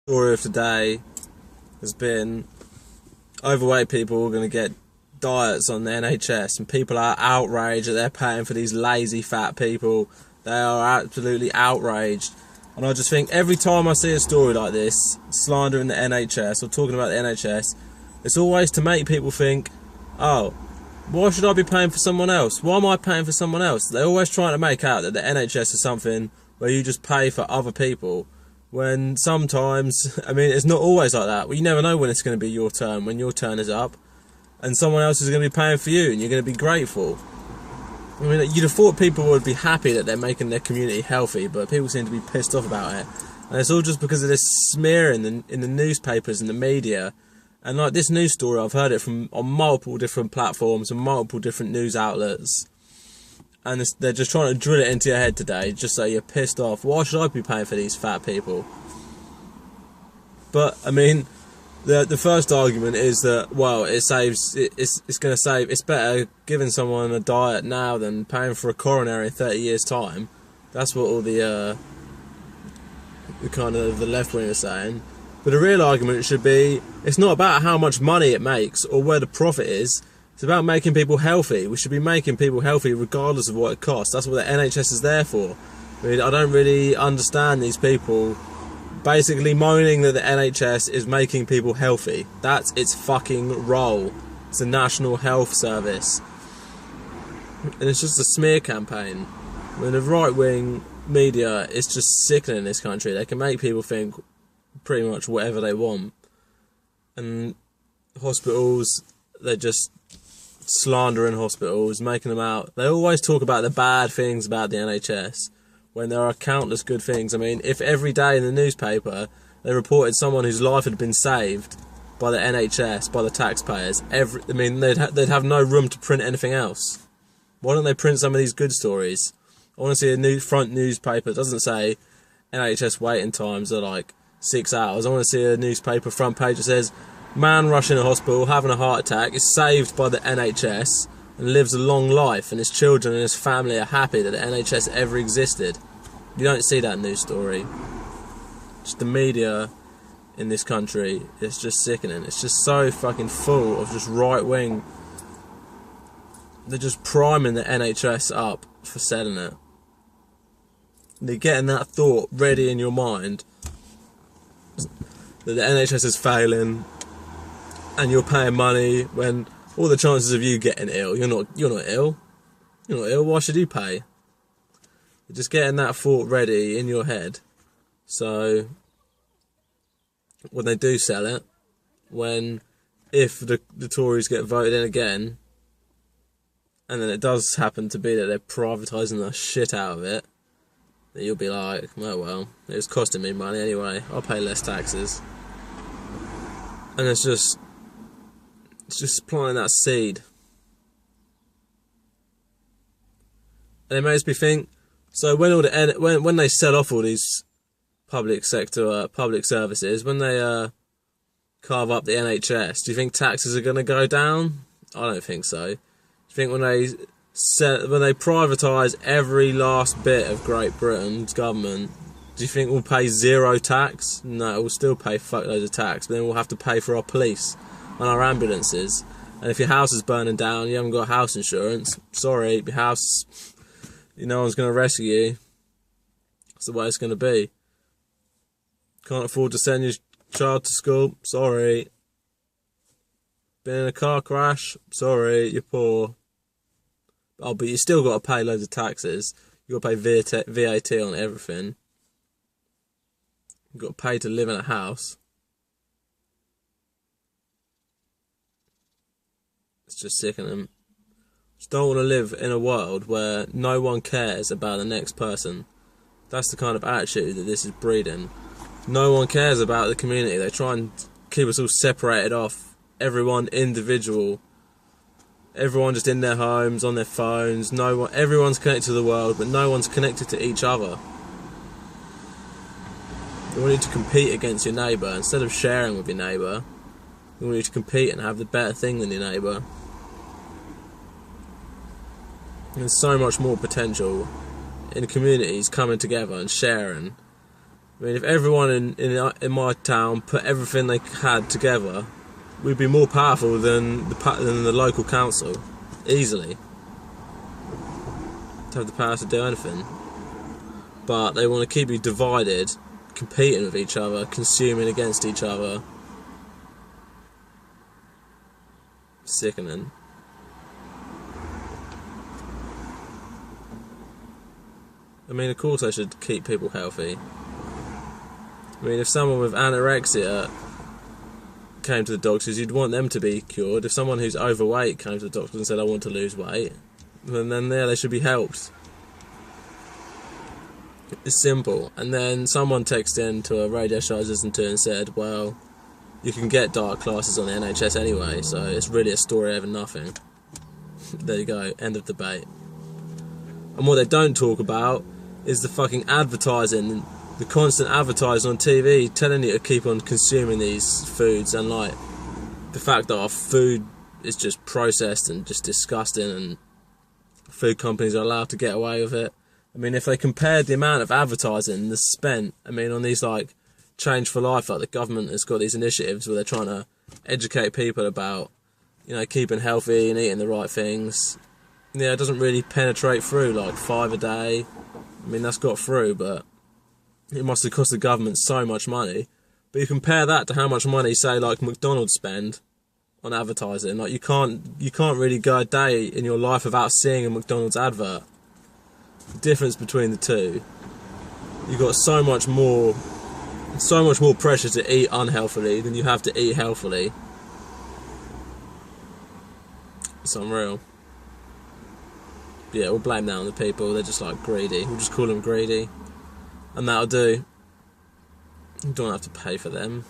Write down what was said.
Story of today has been overweight people are going to get diets on the NHS, and people are outraged that they're paying for these lazy fat people. They are absolutely outraged. And I just think every time I see a story like this, slandering the NHS or talking about the NHS, it's always to make people think, oh, why should I be paying for someone else? Why am I paying for someone else? They're always trying to make out that the NHS is something where you just pay for other people, when sometimes, I mean, it's not always like that. Well, you never know when it's going to be your turn, when your turn is up, and someone else is going to be paying for you, and you're going to be grateful. I mean, you'd have thought people would be happy that they're making their community healthy, but people seem to be pissed off about it. And it's all just because of this smearing in the newspapers and the media. And like this news story, I've heard it from on multiple different platforms and multiple different news outlets. And they're just trying to drill it into your head today, just so you're pissed off. Why should I be paying for these fat people? But, I mean, the first argument is that, well, it's going to save, it's better giving someone a diet now than paying for a coronary in 30 years' time. That's what all the kind of the left wing are saying. But the real argument should be, it's not about how much money it makes or where the profit is. It's about making people healthy. We should be making people healthy regardless of what it costs. That's what the NHS is there for. I mean, I don't really understand these people basically moaning that the NHS is making people healthy. That's its fucking role. It's a national health service. And it's just a smear campaign. I mean, the right-wing media is just sickening in this country. They can make people think pretty much whatever they want. And hospitals, they're just slandering hospitals, making them out. They always talk about the bad things about the NHS when there are countless good things. I mean, if every day in the newspaper they reported someone whose life had been saved by the NHS, by the taxpayers, they'd have no room to print anything else. Why don't they print some of these good stories? I want to see a new front newspaper that doesn't say NHS waiting times are like 6 hours. I want to see a newspaper front page that says, man rushing a hospital, having a heart attack, is saved by the NHS and lives a long life, and his children and his family are happy that the NHS ever existed. You don't see that news story. Just the media in this country is just sickening. It's just so fucking full of just right wing. They're just priming the NHS up for selling it. They're getting that thought ready in your mind that the NHS is failing and you're paying money when all the chances of you getting ill, you're not ill. You're not ill, why should you pay? You're just getting that thought ready in your head. So when they do sell it, if the Tories get voted in again, and then it does happen to be that they're privatising the shit out of it, then you'll be like, oh well, it was costing me money anyway, I'll pay less taxes. And it's just planting that seed. And it makes me think, so when they sell off all these public sector public services, when they carve up the NHS, do you think taxes are going to go down? I don't think so. Do you think when they privatise every last bit of Great Britain's government, do you think we'll pay zero tax? No, we'll still pay fuckloads of tax, but then we'll have to pay for our police and our ambulances. And if your house is burning down, you haven't got house insurance, sorry, your house, no one's going to rescue you. That's the way it's going to be. Can't afford to send your child to school, sorry. Been in a car crash, sorry, you're poor. Oh, but you still got to pay loads of taxes. You got to pay VAT on everything. You've got to pay to live in a house. It's just sickening. Just don't want to live in a world where no one cares about the next person. That's the kind of attitude that this is breeding. No one cares about the community. They try and keep us all separated off. Everyone individual. Everyone just in their homes, on their phones. Everyone's connected to the world, but no one's connected to each other. You want you to compete against your neighbour instead of sharing with your neighbour. You want you to compete and have the better thing than your neighbour. There's so much more potential in communities coming together and sharing I mean, if everyone in my town put everything they had together, we'd be more powerful than the local council, easily. To have the power to do anything. But they want to keep you divided, competing with each other, consuming against each other. Sickening. I mean, of course I should keep people healthy. I mean, if someone with anorexia came to the doctors, you'd want them to be cured. If someone who's overweight came to the doctors and said, I want to lose weight, then they should be helped. It's simple. And then someone texted in to a radio show I was listening to and said, well, you can get diet classes on the NHS anyway, so it's really a story over nothing. There you go, end of debate. And what they don't talk about is the fucking advertising, the constant advertising on TV telling you to keep on consuming these foods, and like the fact that our food is just processed and just disgusting, and food companies are allowed to get away with it. I mean, if they compared the amount of advertising that's spent, I mean, on these like Change for Life, like the government has got these initiatives where they're trying to educate people about, you know, keeping healthy and eating the right things. Yeah, it doesn't really penetrate through, like 5 a day. I mean, that's got through, but it must have cost the government so much money. But you compare that to how much money, say, like McDonald's spend on advertising. Like, you can't really go a day in your life without seeing a McDonald's advert. The difference between the two, you've got so much more pressure to eat unhealthily than you have to eat healthily. It's unreal. Yeah, we'll blame that on the people. They're just like greedy. We'll just call them greedy, and that'll do. You don't have to pay for them.